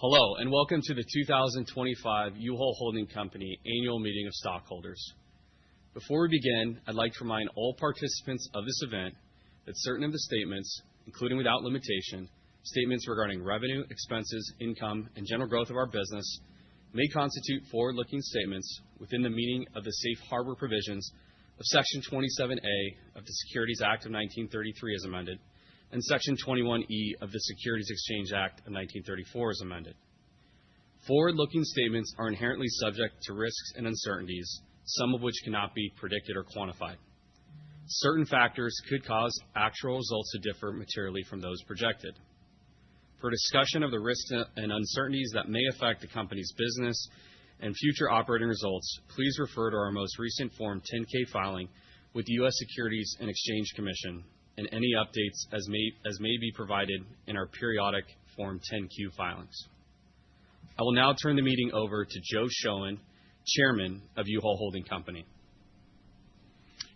Hello, and welcome to the 2025 U-Haul Holding Company Annual Meeting of Stockholders. Before we begin, I'd like to remind all participants of this event that certain of the statements, including without limitation, statements regarding revenue, expenses, income, and general growth of our business, may constitute forward-looking statements within the meaning of the Safe Harbor provisions of Section 27A of the Securities Act of 1933 as amended, and Section 21E of the Securities Exchange Act of 1934 as amended. Forward-looking statements are inherently subject to risks and uncertainties, some of which cannot be predicted or quantified. Certain factors could cause actual results to differ materially from those projected. For a discussion of the risks and uncertainties that may affect the company's business and future operating results, please refer to our most recent Form 10-K filing with the U.S. Securities and Exchange Commission and any updates as may be provided in our periodic Form 10-Q filings. I will now turn the meeting over to Joe Shoen, Chairman of U-Haul Holding Company.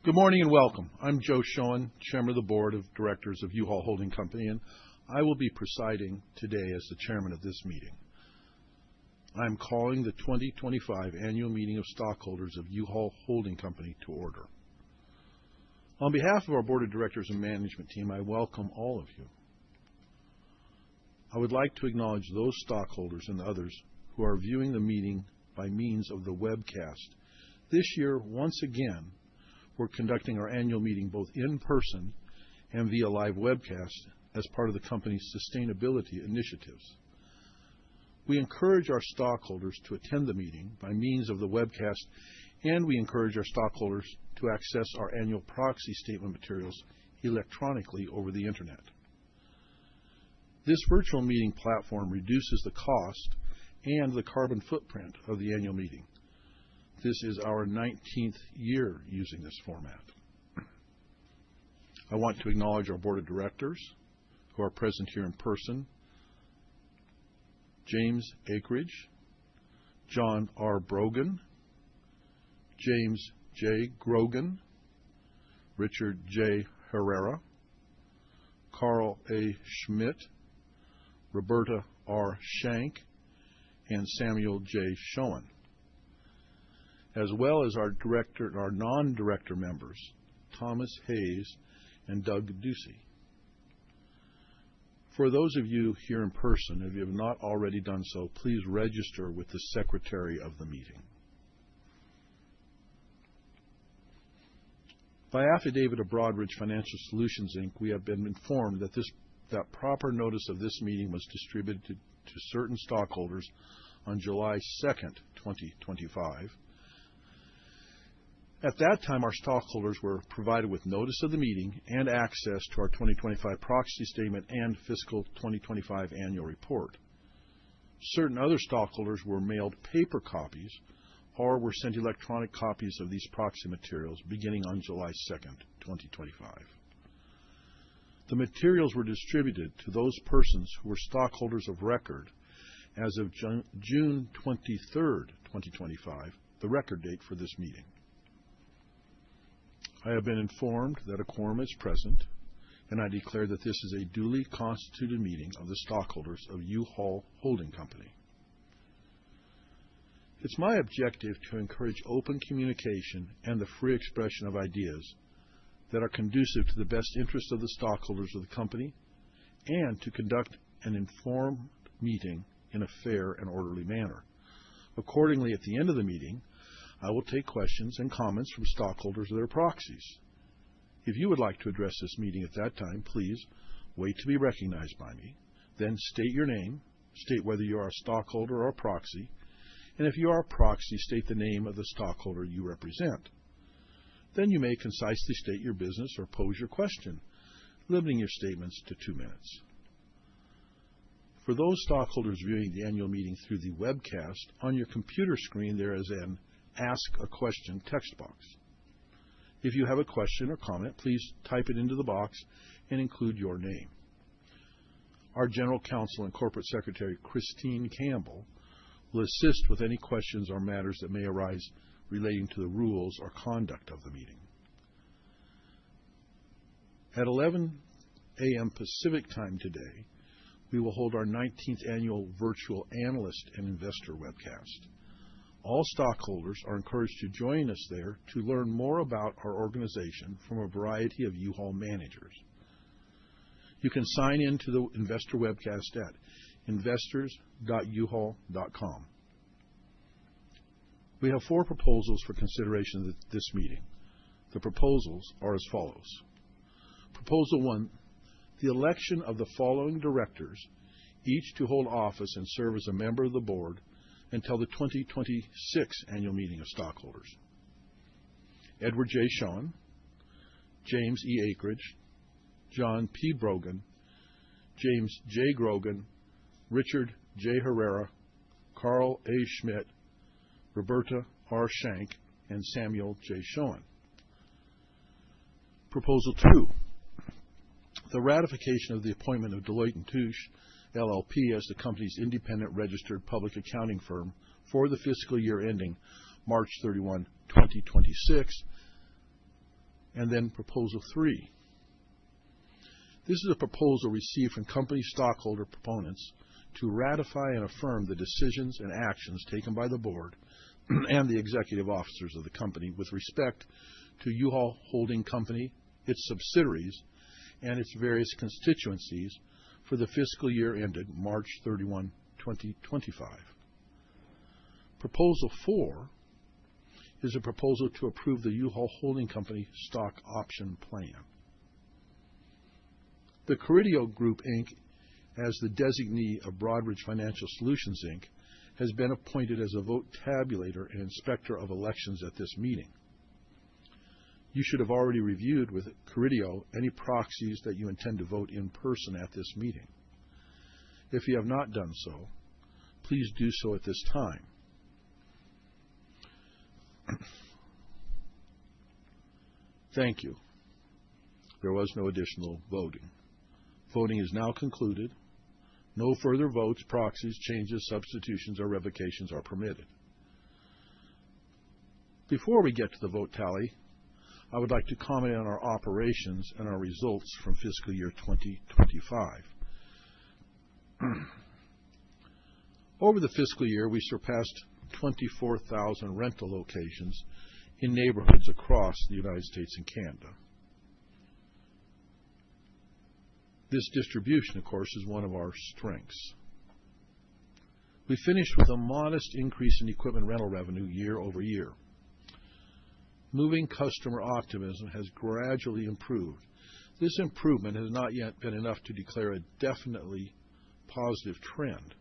Good morning and welcome. I'm Joe Shoen, Chairman of the Board of Directors of U-Haul Holding Company, and I will be presiding today as the Chairman of this meeting. I'm calling the 2025 Annual Meeting of Stockholders of U-Haul Holding Company to order. On behalf of our Board of Directors and Management Team, I welcome all of you. I would like to acknowledge those stockholders and others who are viewing the meeting by means of the webcast. This year, once again, we're conducting our annual meeting both in person and via live webcast as part of the company's sustainability initiatives. We encourage our stockholders to attend the meeting by means of the webcast, and we encourage our stockholders to access our annual proxy statement materials electronically over the Internet. This virtual meeting platform reduces the cost and the carbon footprint of the annual meeting. This is our 19th year using this format. I want to acknowledge our Board of Directors who are present here in person: James Akridge, John R. Brogan, James J. Grogan, Richard J. Herrera, Carl A. Schmidt, Roberta R. Shank, and Samuel J. Shoen, as well as our non-director members, Thomas Hayes and Doug Ducey. For those of you here in person, if you have not already done so, please register with the Secretary of the meeting. By affidavit of Broadridge Financial Solutions, Inc., we have been informed that proper notice of this meeting was distributed to certain stockholders on July 2nd, 2025. At that time, our stockholders were provided with notice of the meeting and access to our 2025 proxy statement and fiscal 2025 annual report. Certain other stockholders were mailed paper copies or were sent electronic copies of these proxy materials beginning on July 2nd, 2025. The materials were distributed to those persons who were stockholders of record as of June 23rd, 2025, the record date for this meeting. I have been informed that a quorum is present, and I declare that this is a duly constituted meeting of the stockholders of U-Haul Holding Company. It's my objective to encourage open communication and the free expression of ideas that are conducive to the best interest of the stockholders of the company and to conduct an informed meeting in a fair and orderly manner. Accordingly, at the end of the meeting, I will take questions and comments from stockholders or their proxies. If you would like to address this meeting at that time, please wait to be recognized by me, then state your name, state whether you are a stockholder or a proxy, and if you are a proxy, state the name of the stockholder you represent. Then you may concisely state your business or pose your question, limiting your statements to 2 minutes. For those stockholders viewing the annual meeting through the webcast, on your computer screen there is an Ask a Question text box. If you have a question or comment, please type it into the box and include your name. Our General Counsel and Corporate Secretary, Christine Campbell, will assist with any questions or matters that may arise relating to the rules or conduct of the meeting. At 11 a.m. Pacific Time today, we will hold our 19th annual virtual analyst and investor webcast. All stockholders are encouraged to join us there to learn more about our organization from a variety of U-Haul managers. You can sign in to the investor webcast at investors.uhaul.com. We have 4 proposals for consideration at this meeting. The proposals are as follows. Proposal 1, the election of the following directors, each to hold office and serve as a member of the board until the 2026 annual meeting of stockholders. Edward J. Schoen, James E. Akridge, John P. Brogan, James J. Grogan, Richard J. Herrera, Carl A. Schmidt, Roberta R. Shank, and Samuel J. Schoen. Proposal 2, the ratification of the appointment of Deloitte & Touche LLP as the company's independent registered public accounting firm for the fiscal year ending March 31, 2026. And then Proposal 3. This is a proposal received from company stockholder proponents to ratify and affirm the decisions and actions taken by the board and the executive officers of the company with respect to U-Haul Holding Company, its subsidiaries, and its various constituencies for the fiscal year ended March 31, 2025. Proposal 4 is a proposal to approve the U-Haul Holding Company stock option plan. The Caridio Group, Inc., as the designee of Broadridge Financial Solutions, Inc., has been appointed as a vote tabulator and inspector of elections at this meeting. You should have already reviewed with Caridio any proxies that you intend to vote in person at this meeting. If you have not done so, please do so at this time. Thank you. There was no additional voting. Voting is now concluded. No further votes, proxies, changes, substitutions, or revocations are permitted. Before we get to the vote tally, I would like to comment on our operations and our results from fiscal year 2025. Over the fiscal year, we surpassed 24,000 rental locations in neighborhoods across the United States and Canada. This distribution, of course, is one of our strengths. We finished with a modest increase in equipment rental revenue year over year. Moving customer optimism has gradually improved. This improvement has not yet been enough to declare a definitely positive trend.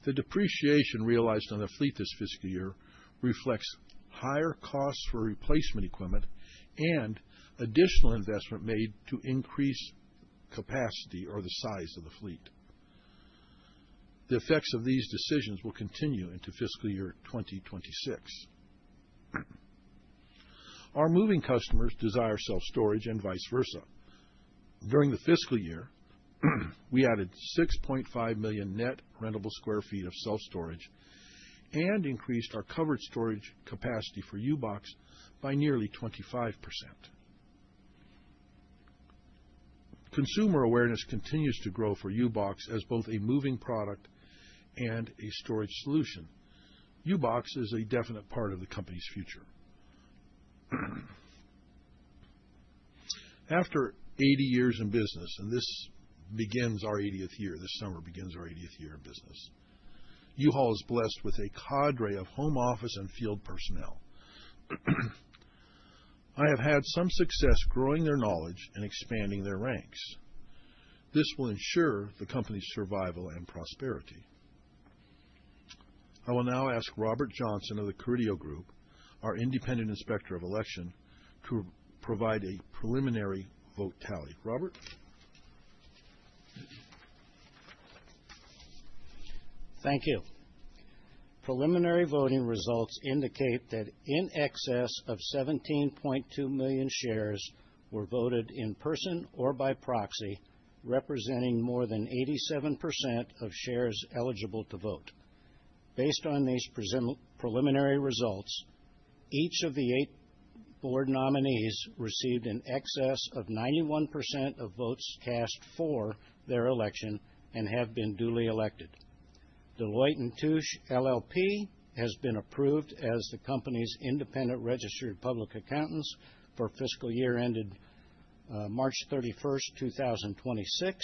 The depreciation realized on the fleet this fiscal year reflects higher costs for replacement equipment and additional investment made to increase capacity or the size of the fleet. The effects of these decisions will continue into fiscal year 2026. Our moving customers desire self-storage and vice versa. During the fiscal year, we added 6.5 million net rentable square feet of self-storage and increased our covered storage capacity for U-Box by nearly 25%. Consumer awareness continues to grow for U-Box as both a moving product and a storage solution. U-Box is a definite part of the company's future. After 80 years in business, and this begins our 80th year, this summer begins our 80th year in business, U-Haul is blessed with a cadre of home office and field personnel. I have had some success growing their knowledge and expanding their ranks. This will ensure the company's survival and prosperity. I will now ask Robert Johnson of the Caridio Group, our independent inspector of election, to provide a preliminary vote tally. Robert? Thank you. Preliminary voting results indicate that in excess of 17.2 million shares were voted in person or by proxy, representing more than 87% of shares eligible to vote. Based on these preliminary results, each of the 8 board nominees received in excess of 91% of votes cast for their election and have been duly elected. Deloitte & Touche LLP has been approved as the company's independent registered public accountants for fiscal year ended March 31st, 2026.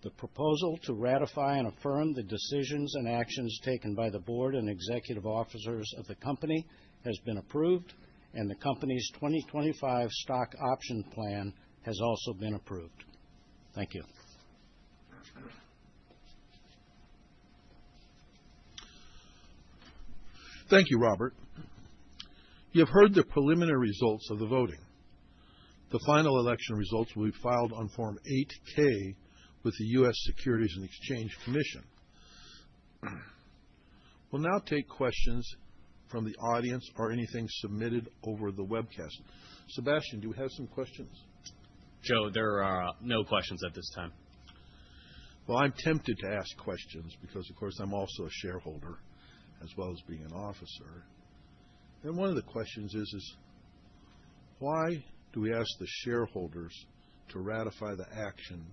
The proposal to ratify and affirm the decisions and actions taken by the board and executive officers of the company has been approved, and the company's 2025 stock option plan has also been approved. Thank you. Thank you, Robert. You have heard the preliminary results of the voting. The final election results will be filed on Form 8-K with the U.S. Securities and Exchange Commission. We'll now take questions from the audience or anything submitted over the webcast. Sebastian, do we have some questions? Joe, there are no questions at this time. Well, I'm tempted to ask questions because, of course, I'm also a shareholder as well as being an officer. And one of the questions is why do we ask the shareholders to ratify the action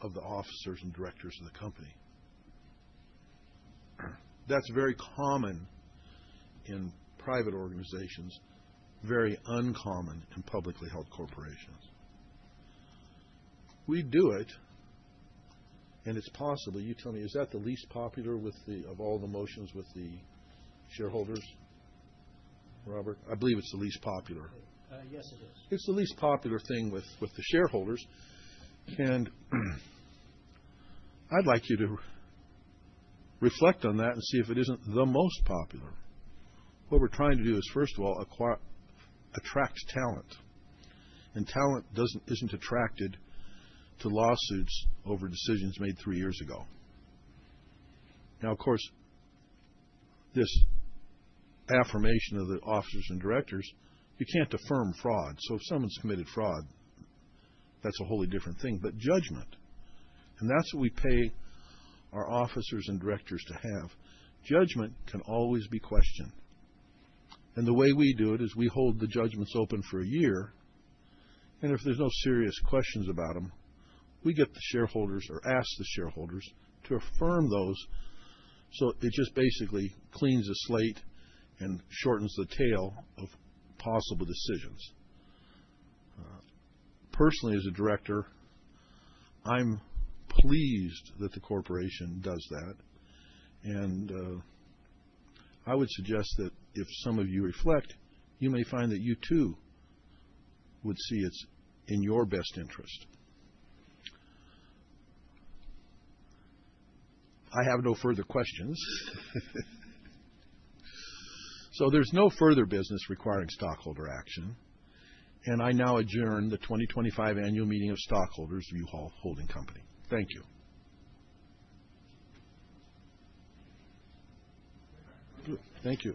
of the officers and directors of the company? That's very common in private organizations, very uncommon in publicly held corporations. We do it, and it's possible. You tell me, is that the least popular of all the motions with the shareholders, Robert? I believe it's the least popular. Yes, it is. It's the least popular thing with the shareholders, and I'd like you to reflect on that and see if it isn't the most popular. What we're trying to do is, first of all, attract talent, and talent isn't attracted to lawsuits over decisions made 3 years ago. Now, of course, this affirmation of the officers and directors, you can't affirm fraud. So if someone's committed fraud, that's a wholly different thing. But judgment, and that's what we pay our officers and directors to have. Judgment can always be questioned. And the way we do it is we hold the judgments open for a year, and if there's no serious questions about them, we get the shareholders or ask the shareholders to affirm those, so it just basically cleans the slate and shortens the tail of possible decisions. Personally, as a director, I'm pleased that the corporation does that, and I would suggest that if some of you reflect, you may find that you too would see it's in your best interest. I have no further questions. So there's no further business requiring stockholder action, and I now adjourn the 2025 annual meeting of stockholders of U-Haul Holding Company. Thank you. Thank you.